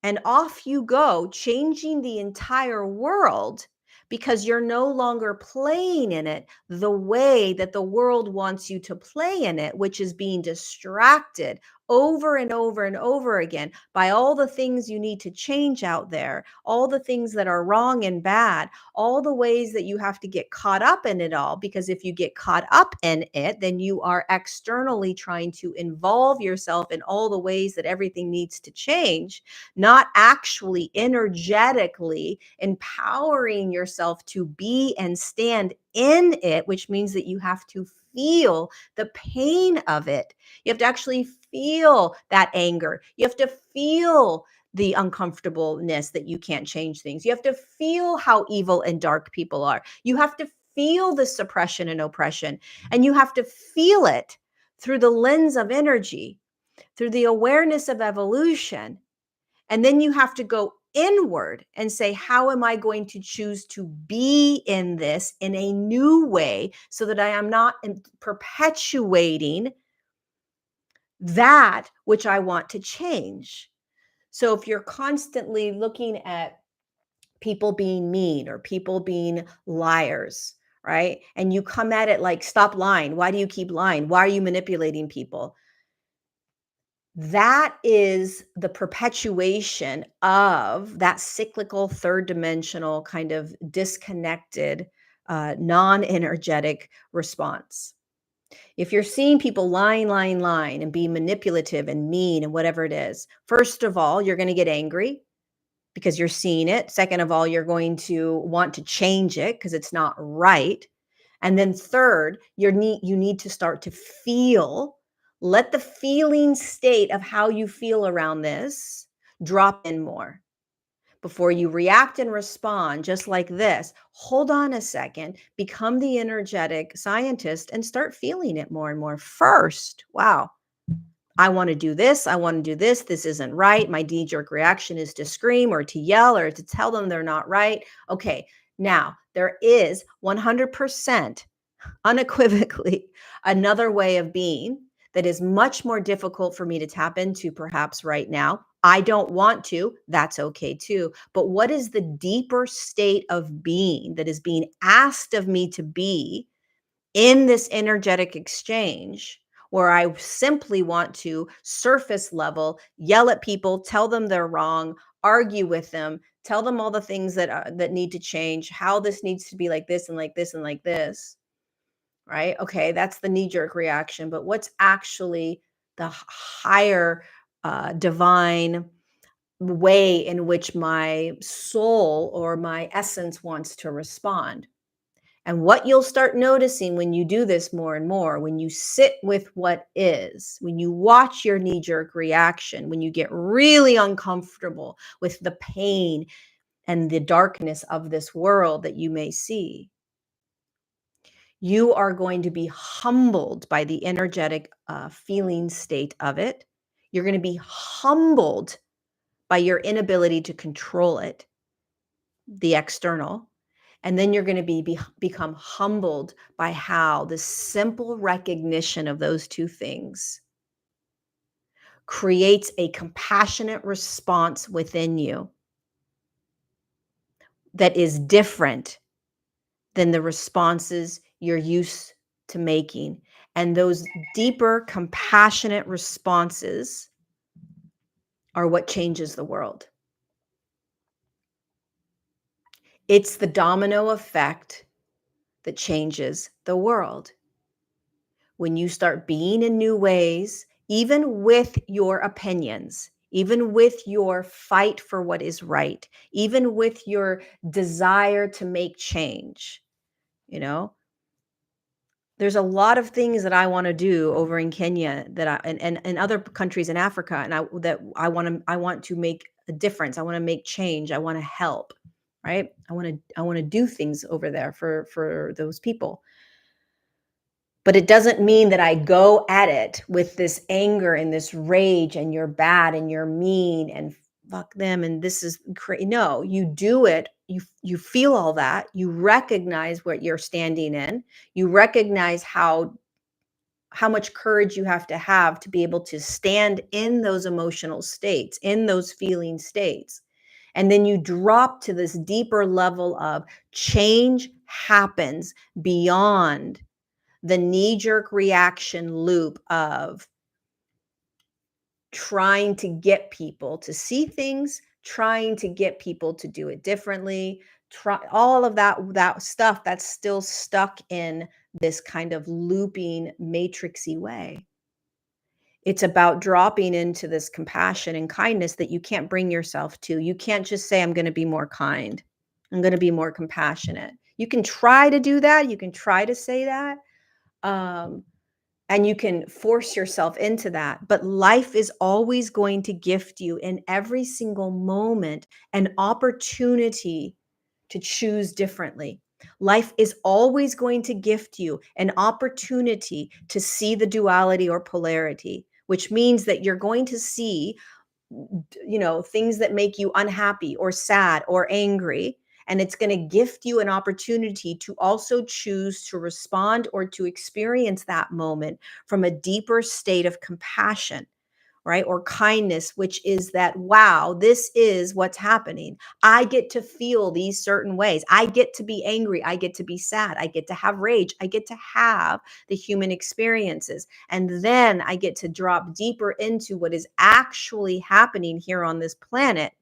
And off you go, changing the entire world because you're no longer playing in it the way that the world wants you to play in it, which is being distracted over and over and over again by all the things you need to change out there, all the things that are wrong and bad, all the ways that you have to get caught up in it all. Because if you get caught up in it, then you are externally trying to involve yourself in all the ways that everything needs to change, not actually energetically empowering yourself to be and stand in it, which means that you have to feel the pain of it. You have to actually feel that anger. You have to feel the uncomfortableness that you can't change things. You have to feel how evil and dark people are. You have to feel the suppression and oppression, and you have to feel it through the lens of energy, through the awareness of evolution. And then you have to go inward and say, how am I going to choose to be in this in a new way so that I am not perpetuating that which I want to change? So if you're constantly looking at people being mean or people being liars right? And you come at it like, stop lying. Why do you keep lying? Why are you manipulating people? That is the perpetuation of that cyclical, third dimensional, kind of disconnected, non energetic response. If you're seeing people lying, and being manipulative and mean and whatever it is, first of all, you're going to get angry because you're seeing it. Second of all, you're going to want to change it because it's not right. And then third, you need to start to feel, let the feeling state of how you feel around this drop in more. Before you react and respond just like this, hold on a second, become the energetic scientist and start feeling it more and more first. Wow. I want to do this. I want to do this. This isn't right. My knee jerk reaction is to scream or to yell or to tell them they're not right. Okay. Now, there is 100% unequivocally another way of being that is much more difficult for me to tap into perhaps right now. I don't want to. That's okay too. But what is the deeper state of being that is being asked of me to be in this energetic exchange, where I simply want to surface level yell at people, tell them they're wrong, argue with them, tell them all the things that need to change, how this needs to be like this and like this and like this, right? Okay, that's the knee jerk reaction, but what's actually the higher divine way in which my soul or my essence wants to respond? And what you'll start noticing when you do this more and more, when you sit with what is, when you watch your knee jerk reaction, when you get really uncomfortable with the pain and the darkness of this world that you may see, you are going to be humbled by the energetic feeling state of it. You're going to be humbled by your inability to control it, the external. And then you're going to become humbled by how the simple recognition of those two things creates a compassionate response within you that is different than the responses you're used to making. And those deeper, compassionate responses are what changes the world. It's the domino effect that changes the world. When you start being in new ways, even with your opinions, even with your fight for what is right, even with your desire to make change, you know, there's a lot of things that I want to do over in Kenya that and other countries in Africa, and I want to make a difference. I want to make change. I want to help, right? I want to do things over there for those people. But it doesn't mean that I go at it with this anger and this rage and you're bad and you're mean and fuck them and this is crazy. No, you do it. You feel all that. You recognize what you're standing in. You recognize how much courage you have to be able to stand in those emotional states, in those feeling states. And then you drop to this deeper level of change happens beyond the knee-jerk reaction loop of trying to get people to see things, trying to get people to do it differently, all of that stuff that's still stuck in this kind of looping matrixy way. It's about dropping into this compassion and kindness that you can't bring yourself to. You can't just say, I'm going to be more kind. I'm going to be more compassionate. You can try to do that. You can try to say that. And you can force yourself into that. But life is always going to gift you in every single moment an opportunity to choose differently. Life is always going to gift you an opportunity to see the duality or polarity, which means that you're going to see, things that make you unhappy or sad or angry. And it's going to gift you an opportunity to also choose to respond or to experience that moment from a deeper state of compassion, right? Or kindness, which is that, wow, this is what's happening. I get to feel these certain ways. I get to be angry. I get to be sad. I get to have rage. I get to have the human experiences. And then I get to drop deeper into what is actually happening here on this planet,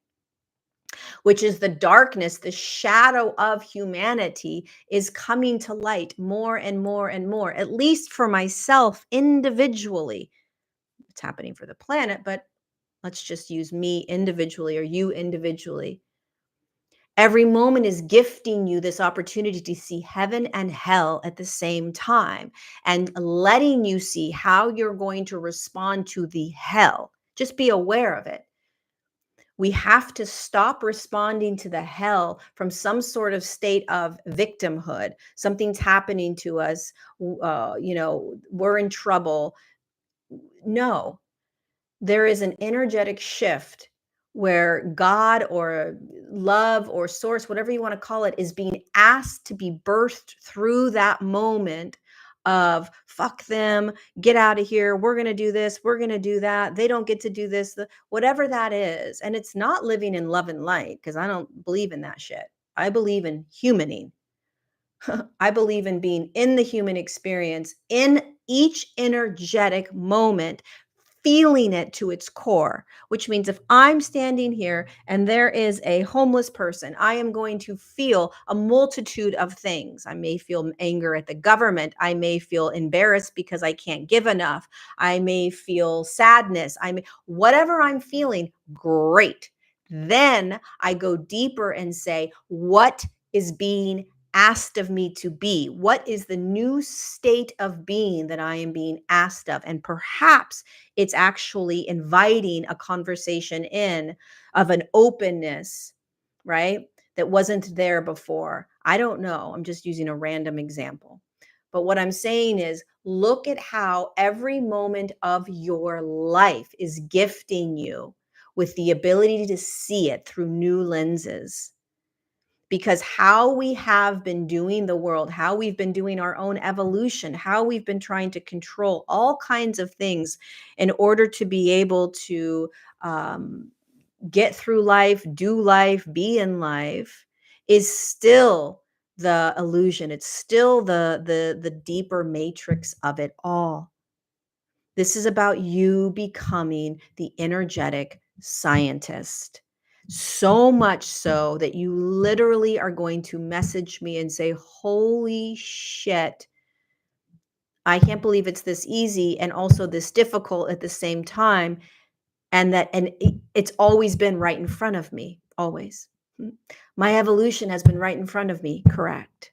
which is the darkness, the shadow of humanity is coming to light more and more and more, at least for myself individually. It's happening for the planet, but let's just use me individually or you individually. Every moment is gifting you this opportunity to see heaven and hell at the same time and letting you see how you're going to respond to the hell. Just be aware of it. We have to stop responding to the hell from some sort of state of victimhood. Something's happening to us. We're in trouble. No, there is an energetic shift where God or love or source, whatever you want to call it, is being asked to be birthed through that moment of fuck them, get out of here, we're going to do this, we're going to do that, they don't get to do this, whatever that is. And it's not living in love and light, because I don't believe in that shit. I believe in humaning. I believe in being in the human experience in each energetic moment, feeling it to its core, which means if I'm standing here and there is a homeless person, I am going to feel a multitude of things. I may feel anger at the government. I may feel embarrassed because I can't give enough. I may feel sadness. Whatever I'm feeling, great. Then I go deeper and say, what is being asked of me to be? What is the new state of being that I am being asked of? And perhaps it's actually inviting a conversation in of an openness, right? That wasn't there before. I don't know. I'm just using a random example. But what I'm saying is, look at how every moment of your life is gifting you with the ability to see it through new lenses. Because how we have been doing the world, how we've been doing our own evolution, how we've been trying to control all kinds of things in order to be able to get through life, do life, be in life, is still the illusion. It's still the deeper matrix of it all. This is about you becoming the energetic scientist. So much so that you literally are going to message me and say, holy shit, I can't believe it's this easy and also this difficult at the same time. It's always been right in front of me, always. My evolution has been right in front of me, correct.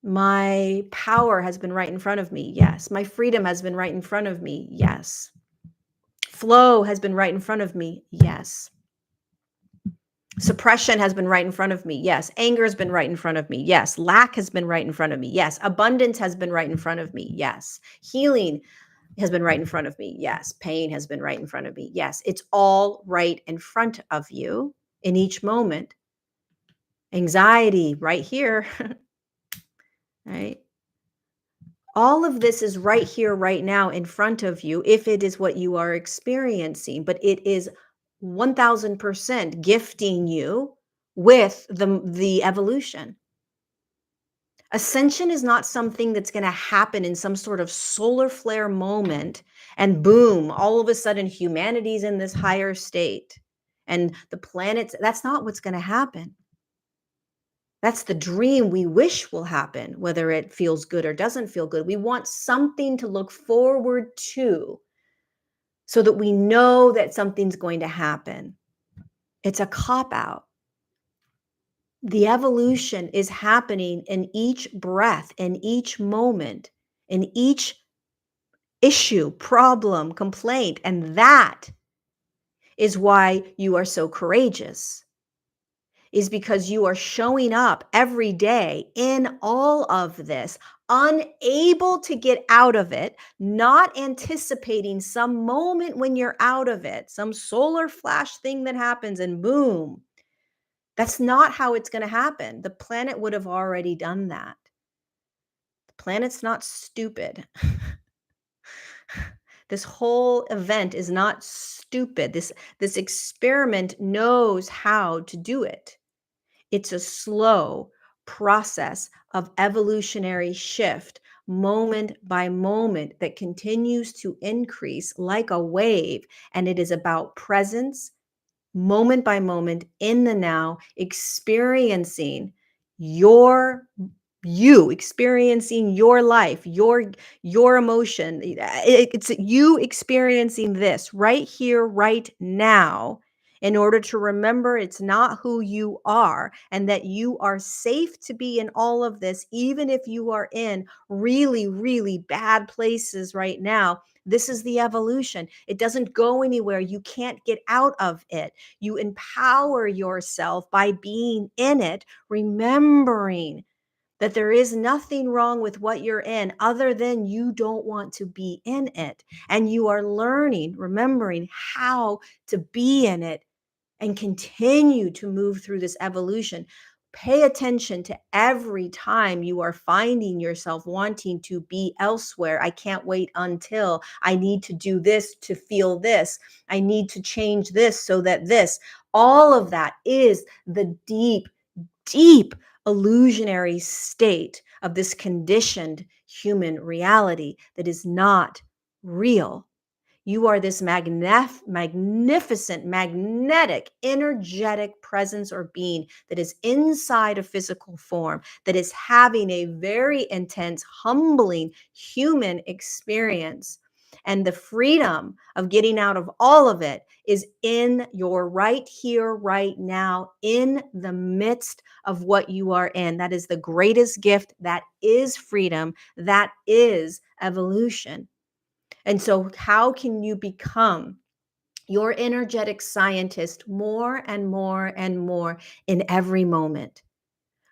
My power has been right in front of me, yes. My freedom has been right in front of me, yes. Flow has been right in front of me, yes. Suppression has been right in front of me, yes. Anger has been right in front of me, yes. Lack has been right in front of me, yes. Abundance has been right in front of me, yes. Healing has been right in front of me, yes. Pain has been right in front of me, yes. It's all right in front of you in each moment. Anxiety right here, right? All of this is right here, right now in front of you, if it is what you are experiencing, but it is 1000% gifting you with the evolution. Ascension is not something that's going to happen in some sort of solar flare moment and boom, all of a sudden humanity's in this higher state and the planets. That's not what's going to happen. That's the dream we wish will happen, whether it feels good or doesn't feel good. We want something to look forward to so that we know that something's going to happen. It's a cop-out. The evolution is happening in each breath, in each moment, in each issue, problem, complaint. And that is why you are so courageous. Is because you are showing up every day in all of this, unable to get out of it, not anticipating some moment when you're out of it, some solar flash thing that happens and boom. That's not how it's going to happen. The planet would have already done that. The planet's not stupid. This whole event is not stupid. This experiment knows how to do it. It's a slow process of evolutionary shift, moment by moment, that continues to increase like a wave. And it is about presence, moment by moment, in the now, experiencing your experiencing your life, your emotion. It's you experiencing this right here, right now, in order to remember it's not who you are, and that you are safe to be in all of this, even if you are in really, really bad places right now. This is the evolution. It doesn't go anywhere. You can't get out of it. You empower yourself by being in it, remembering that there is nothing wrong with what you're in other than you don't want to be in it. And you are learning, remembering how to be in it and continue to move through this evolution. Pay attention to every time you are finding yourself wanting to be elsewhere. I can't wait until I need to do this to feel this. I need to change this so that this. All of that is the deep illusionary state of this conditioned human reality that is not real. You are this magnificent, magnetic, energetic presence or being that is inside a physical form, that is having a very intense, humbling human experience. And the freedom of getting out of all of it is in your right here, right now, in the midst of what you are in. That is the greatest gift. That is freedom. That is evolution. And so, how can you become your energetic scientist more and more and more in every moment?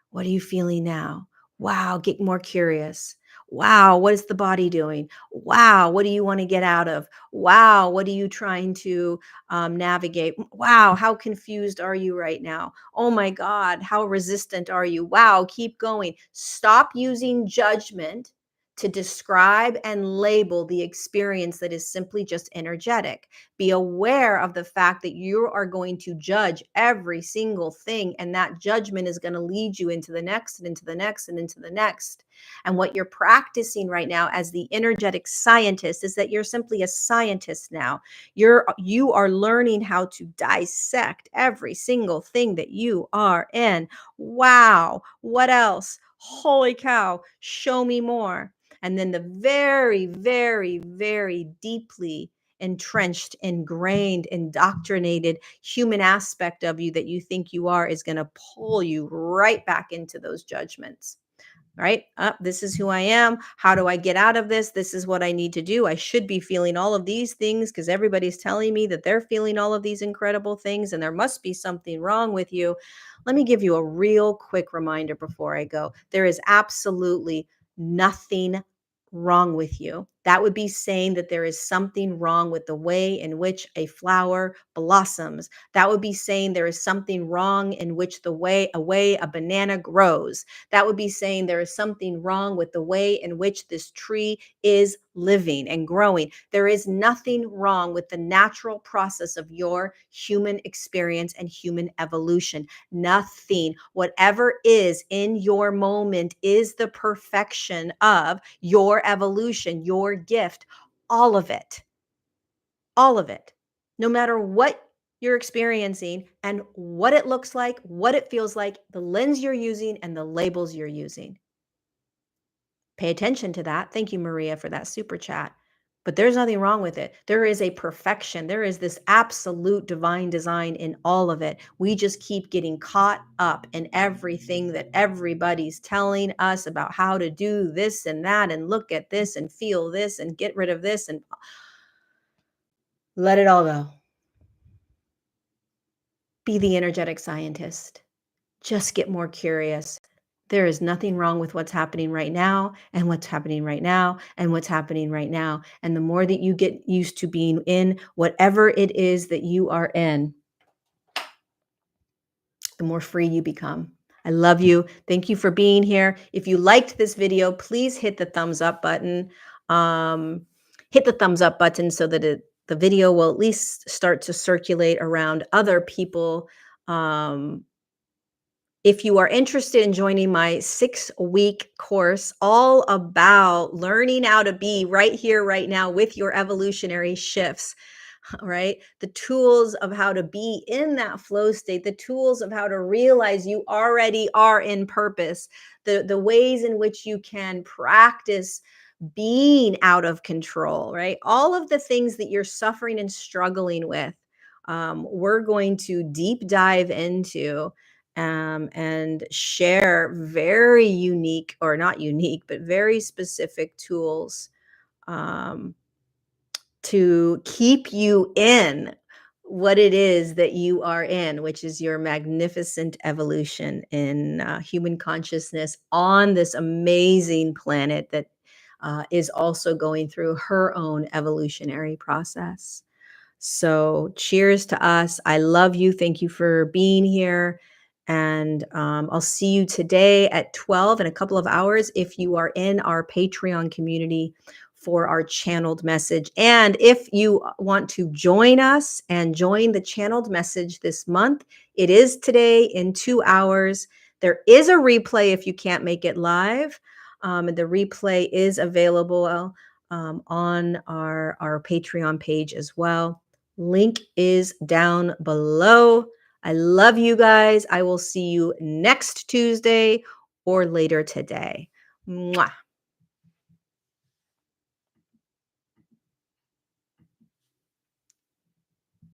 What are you feeling now? Wow, get more curious. Wow, what is the body doing? Wow, what do you want to get out of? Wow, what are you trying to navigate? Wow, how confused are you right now? Oh my God, how resistant are you? Wow, keep going. Stop using judgment to describe and label the experience that is simply just energetic. Be aware of the fact that you are going to judge every single thing, and that judgment is going to lead you into the next and into the next and into the next. And what you're practicing right now as the energetic scientist is that you're simply a scientist now. You are learning how to dissect every single thing that you are in. Wow, what else? Holy cow, show me more. And then the very, very, very deeply entrenched, ingrained, indoctrinated human aspect of you that you think you are is going to pull you right back into those judgments. Right? This is who I am. How do I get out of this? This is what I need to do. I should be feeling all of these things because everybody's telling me that they're feeling all of these incredible things, and there must be something wrong with you. Let me give you a real quick reminder before I go. There is absolutely nothing wrong with you. That would be saying that there is something wrong with the way in which a flower blossoms. That would be saying there is something wrong in which the way a banana grows. That would be saying there is something wrong with the way in which this tree is living and growing. There is nothing wrong with the natural process of your human experience and human evolution. Nothing. Whatever is in your moment is the perfection of your evolution, your gift, all of it. All of it. No matter what you're experiencing and what it looks like, what it feels like, the lens you're using, and the labels you're using. Pay attention to that. Thank you, Maria, for that super chat. But there's nothing wrong with it. There is a perfection. There is this absolute divine design in all of it. We just keep getting caught up in everything that everybody's telling us about how to do this and that, and look at this and feel this and get rid of this, and let it all go. Be the energetic scientist. Just get more curious. There is nothing wrong with what's happening right now, and what's happening right now, and what's happening right now. And the more that you get used to being in whatever it is that you are in, the more free you become. I love you. Thank you for being here. If you liked this video, please hit the thumbs up button. Um, hit the thumbs up button so that the video will at least start to circulate around other people. Um, if you are interested in joining my 6-week course all about learning how to be right here, right now with your evolutionary shifts, right? The tools of how to be in that flow state, the tools of how to realize you already are in purpose, the ways in which you can practice being out of control, right? All of the things that you're suffering and struggling with, we're going to deep dive into and share very unique, or not unique, but very specific tools um, to keep you in what it is that you are in, which is your magnificent evolution in human consciousness on this amazing planet that is also going through her own evolutionary process. So, cheers to us. I love you. Thank you for being here. And I'll see you today at 12 in a couple of hours if you are in our Patreon community for our channeled message. And if you want to join us and join the channeled message this month, it is today in 2 hours. There is a replay if you can't make it live. The replay is available on our Patreon page as well. Link is down below. I love you guys. I will see you next Tuesday or later today. Mwah.